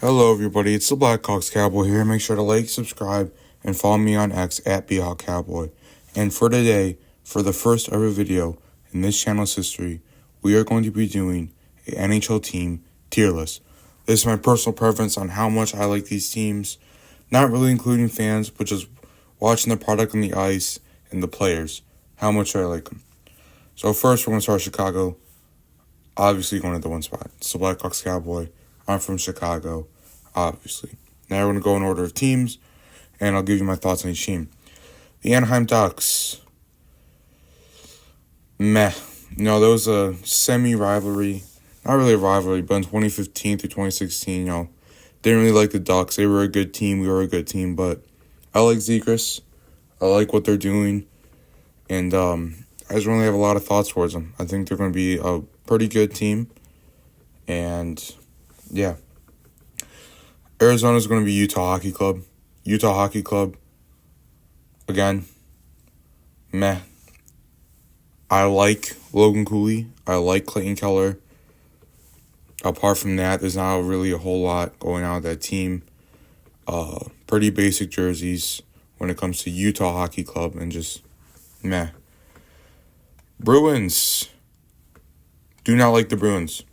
Hello everybody, it's the Blackhawks Cowboy here. Make sure to like, subscribe, and follow me on X at BHawkCowboy. And for today, for the first ever video in this channel's history, we are going to be doing a NHL Team Tier List. This is my personal preference on how much I like these teams, not really including fans, but just watching the product on the ice and the players, how much I like them. So first, we're going to start Chicago. Obviously going to the one spot. It's the Blackhawks Cowboy. I'm from Chicago, obviously. Now we're going to go in order of teams, and I'll give you my thoughts on each team. The Anaheim Ducks. Meh. No, there was a semi-rivalry. Not really a rivalry, but in 2015 through 2016, didn't really like the Ducks. They were a good team. We were a good team, but I like Zegras. I like what they're doing, and I just really have a lot of thoughts towards them. I think they're going to be a pretty good team, and yeah. Arizona's going to be Utah Hockey Club. Utah Hockey Club, again, meh. I like Logan Cooley. I like Clayton Keller. Apart from that, there's not really a whole lot going on with that team. Pretty basic jerseys when it comes to Utah Hockey Club, and just meh. Bruins. Do not like the Bruins.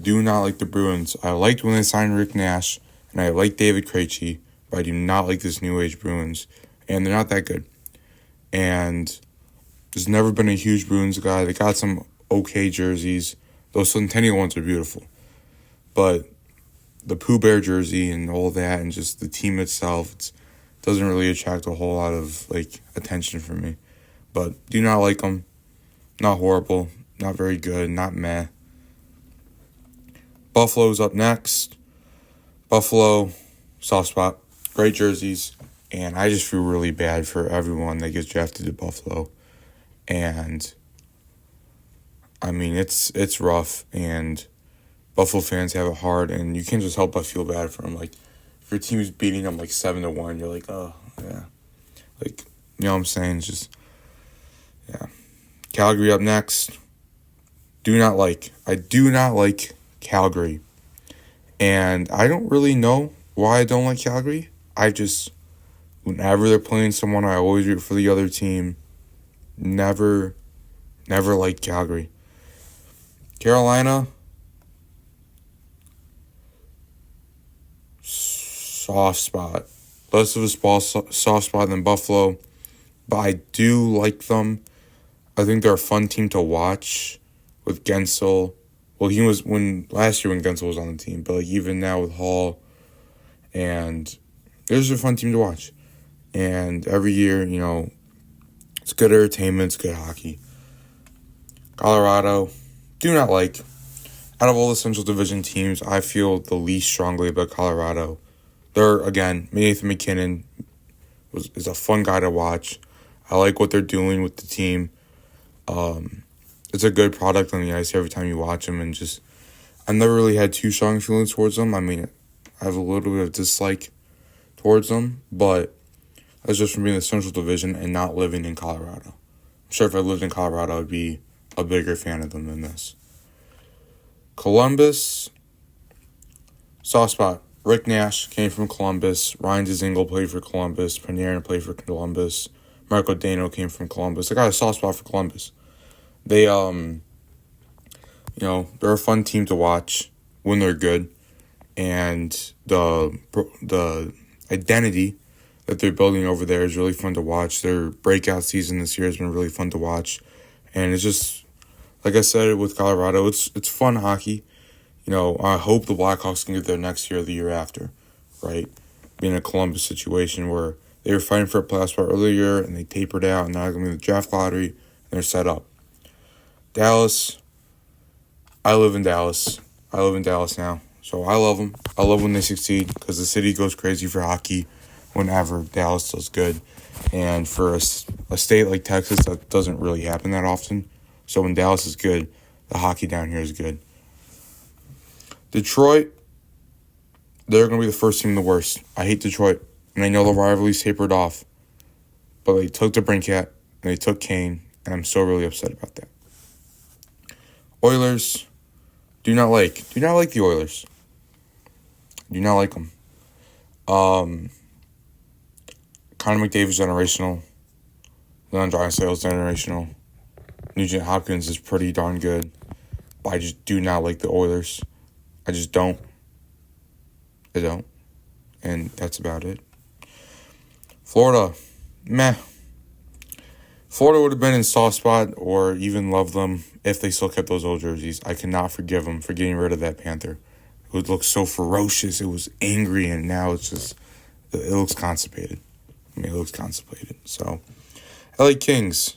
Do not like the Bruins. I liked when they signed Rick Nash, and I like David Krejci, but I do not like this new age Bruins, and they're not that good. And there's never been a huge Bruins guy. They got some okay jerseys. Those Centennial ones are beautiful, but the Pooh Bear jersey and all that, and just the team itself, it doesn't really attract a whole lot of attention from me. But do not like them. Not horrible. Not very good. Not meh. Buffalo's up next. Buffalo, soft spot, great jerseys, and I just feel really bad for everyone that gets drafted to Buffalo. And I mean, it's rough, and Buffalo fans have it hard, and you can't just help but feel bad for them. If your team is beating them 7-1, you're like, oh yeah, you know what I'm saying? It's just, yeah. Calgary up next. I do not like Calgary. And I don't really know why I don't like Calgary. Whenever they're playing someone, I always root for the other team. Never liked Calgary. Carolina, soft spot. Less of a soft spot than Buffalo, but I do like them. I think they're a fun team to watch with Gensel. Well, he was last year when Gensel was on the team, but even now with Hall, and they're just a fun team to watch. And every year, it's good entertainment, it's good hockey. Colorado, do not like. Out of all the Central Division teams, I feel the least strongly about Colorado. They're, again, Nathan McKinnon is a fun guy to watch. I like what they're doing with the team. It's a good product on the ice every time you watch them, and I've never really had too strong feelings towards them. I mean, I have a little bit of dislike towards them, but that's just from being in the Central Division and not living in Colorado. I'm sure if I lived in Colorado, I'd be a bigger fan of them than this. Columbus, soft spot. Rick Nash came from Columbus. Ryan Dzingel played for Columbus. Panarin played for Columbus. Marco Dano came from Columbus. I got a soft spot for Columbus. They, they're a fun team to watch when they're good, and the identity that they're building over there is really fun to watch. Their breakout season this year has been really fun to watch, and it's just, like I said with Colorado, it's fun hockey. I hope the Blackhawks can get there next year or the year after, right? Being a Columbus situation where they were fighting for a playoff spot earlier and they tapered out, and now they're going to be in the draft lottery and they're set up. Dallas, I live in Dallas. I live in Dallas now, so I love them. I love when they succeed because the city goes crazy for hockey whenever Dallas does good. And for a state like Texas, that doesn't really happen that often. So when Dallas is good, the hockey down here is good. Detroit, they're going to be the first team in the worst. I hate Detroit, and I know the rivalry's tapered off, but they took DeBrincat and they took Kane, and I'm so really upset about that. Oilers, do not like the Oilers. Do not like him. Connor McDavid's generational. Leon Draisaitl's generational. Nugent Hopkins is pretty darn good. But I just do not like the Oilers. I just don't. I don't. And that's about it. Florida. Meh. Florida would have been in soft spot or even loved them if they still kept those old jerseys. I cannot forgive them for getting rid of that Panther. It would look so ferocious. It was angry, and now it's just, it looks constipated. It looks constipated. So, LA Kings.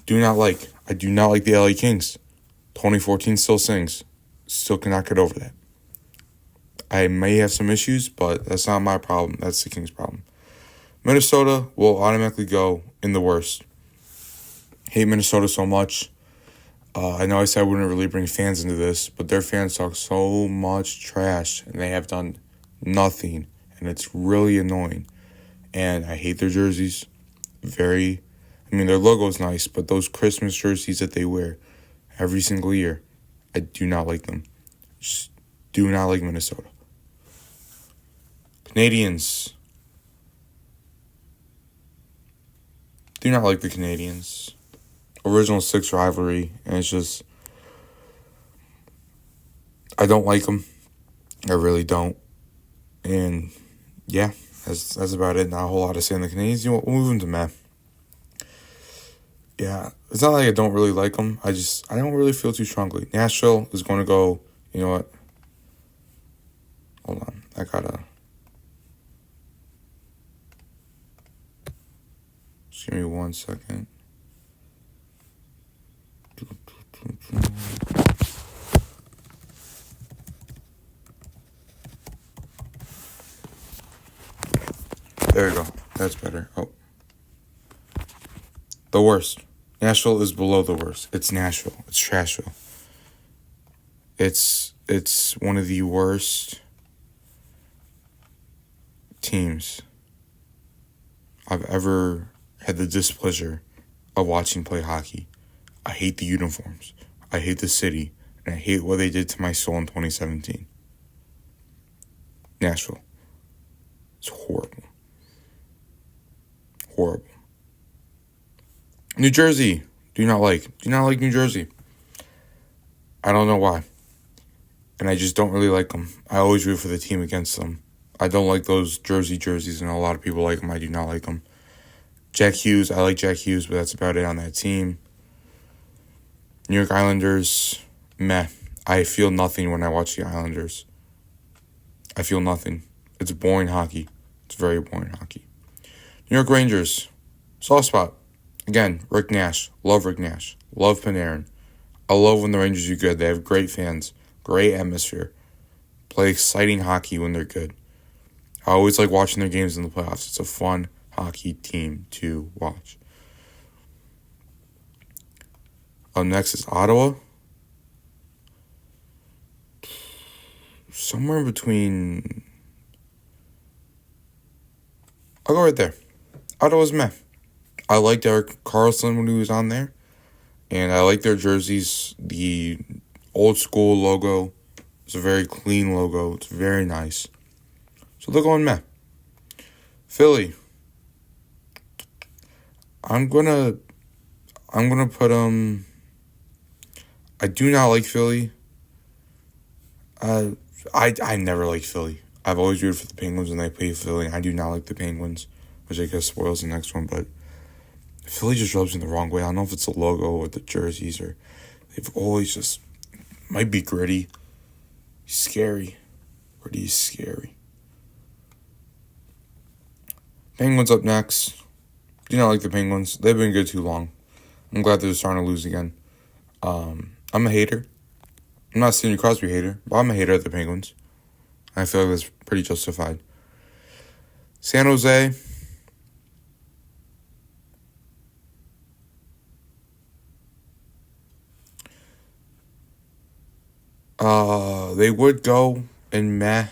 Do not like. I do not like the LA Kings. 2014 still sings. Still cannot get over that. I may have some issues, but that's not my problem. That's the Kings' problem. Minnesota will automatically go in the worst. Hate Minnesota so much. I know I said I wouldn't really bring fans into this, but their fans talk so much trash, and they have done nothing, and it's really annoying. And I hate their jerseys. Their logo is nice, but those Christmas jerseys that they wear every single year, I do not like them. Just do not like Minnesota. Canadians. Do not like the Canadians. Original six rivalry, and it's just, I don't like them. I really don't. And yeah, that's about it. Not a whole lot to say on the Canadians. We'll move into meh. Yeah, it's not like I don't really like them. I don't really feel too strongly. Nashville is going to go, you know what? Hold on. Just give me 1 second. There we go. That's better. Oh. The worst. Nashville is below the worst. It's Nashville. It's Trashville. It's one of the worst teams I've ever had the displeasure of watching play hockey. I hate the uniforms. I hate the city. And I hate what they did to my soul in 2017. Nashville. It's horrible. Horrible. New Jersey. Do not like New Jersey. I don't know why. And I just don't really like them. I always root for the team against them. I don't like those jerseys, and a lot of people like them. I do not like them. Jack Hughes. I like Jack Hughes, but that's about it on that team. New York Islanders. Meh. I feel nothing when I watch the Islanders. I feel nothing. It's boring hockey. It's very boring hockey. New York Rangers. Soft spot. Again, Rick Nash. Love Rick Nash. Love Panarin. I love when the Rangers do good. They have great fans. Great atmosphere. Play exciting hockey when they're good. I always like watching their games in the playoffs. It's a fun hockey team to watch. Next is Ottawa. Somewhere in between. I'll go right there. Ottawa's meh. I liked Erik Karlsson when he was on there. And I like their jerseys. The old school logo. It's a very clean logo. It's very nice. So they're going meh. Philly. I'm gonna put I do not like Philly. I never liked Philly. I've always rooted for the Penguins when they play Philly. I do not like the Penguins, which I guess spoils the next one, but Philly just rubs me the wrong way. I don't know if it's the logo or the jerseys, or they've always just, might be gritty. Scary. Gritty is scary. Penguins up next. Do not like the Penguins. They've been good too long. I'm glad they're starting to lose again. I'm a hater. I'm not a Sidney Crosby hater, but I'm a hater of the Penguins. I feel like that's pretty justified. San Jose. They would go in meh,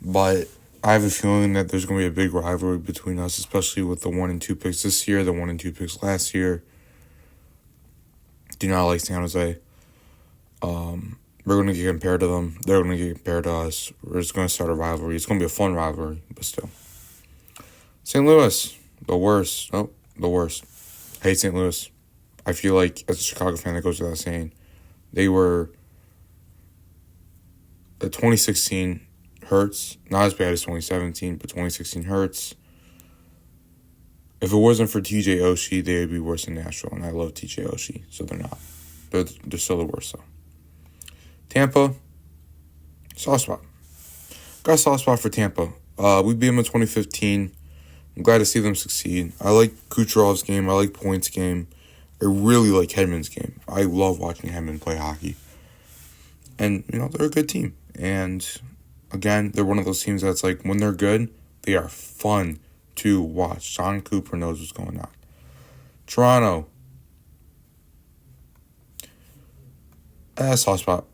but I have a feeling that there's going to be a big rivalry between us, especially with the 1 and 2 picks this year, the 1 and 2 picks last year. Do not like San Jose. We're going to get compared to them. They're going to get compared to us. We're just going to start a rivalry. It's going to be a fun rivalry, but still. St. Louis, the worst. Oh, the worst. I hate St. Louis. I feel like, as a Chicago fan, that goes without saying. They were... The 2016 hurts. Not as bad as 2017, but 2016 hurts. If it wasn't for TJ Oshie, they would be worse than Nashville, and I love TJ Oshie, so they're not. They're still the worst, though. Tampa, soft spot. Got a soft spot for Tampa. We beat them in 2015. I'm glad to see them succeed. I like Kucherov's game. I like Point's game. I really like Hedman's game. I love watching Hedman play hockey. And, they're a good team. And, again, they're one of those teams that's like, when they're good, they are fun to watch. John Cooper knows what's going on. Toronto. Soft spot.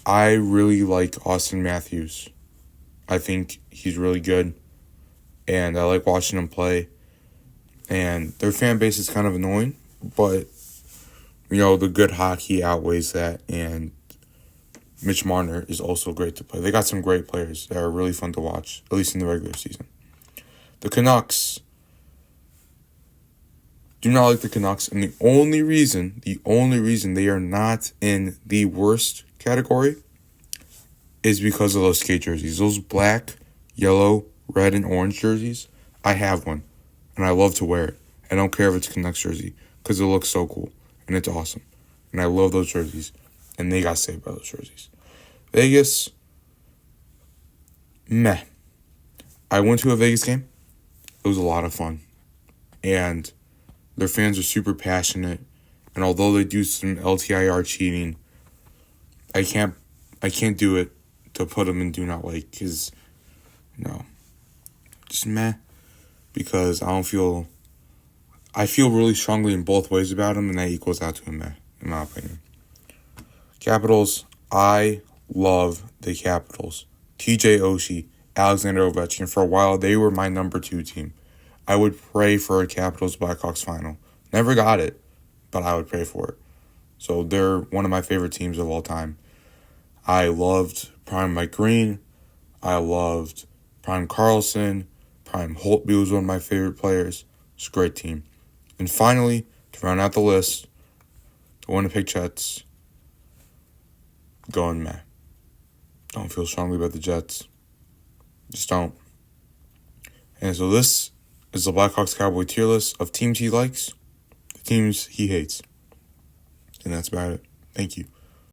I really like Austin Matthews. I think he's really good. And I like watching him play. And their fan base is kind of annoying. But, the good hockey outweighs that. And Mitch Marner is also great to play. They got some great players that are really fun to watch, at least in the regular season. The Canucks. Do not like the Canucks. And the only reason they are not in the worst category is because of those skate jerseys. Those black, yellow, red, and orange jerseys. I have one, and I love to wear it. I don't care if it's a Canucks jersey because it looks so cool, and it's awesome. And I love those jerseys, and they got saved by those jerseys. Vegas, meh. I went to a Vegas game. It was a lot of fun, and their fans are super passionate. And although they do some LTIR cheating, I can't do it to put them in do not like because, just meh. Because I feel really strongly in both ways about them, and that equals out to a meh, in my opinion. Capitals, I love the Capitals. TJ Oshie, Alexander Ovechkin. For a while, they were my number 2 team. I would pray for a Capitals-Blackhawks final. Never got it, but I would pray for it. So they're one of my favorite teams of all time. I loved Prime Mike Green. I loved Prime Carlson. Prime Holtby was one of my favorite players. It's a great team. And finally, to round out the list, the Winnipeg Jets. Going meh. Don't feel strongly about the Jets. Just don't. And so this is the Blackhawks Cowboy tier list of teams he likes, the teams he hates. And that's about it. Thank you.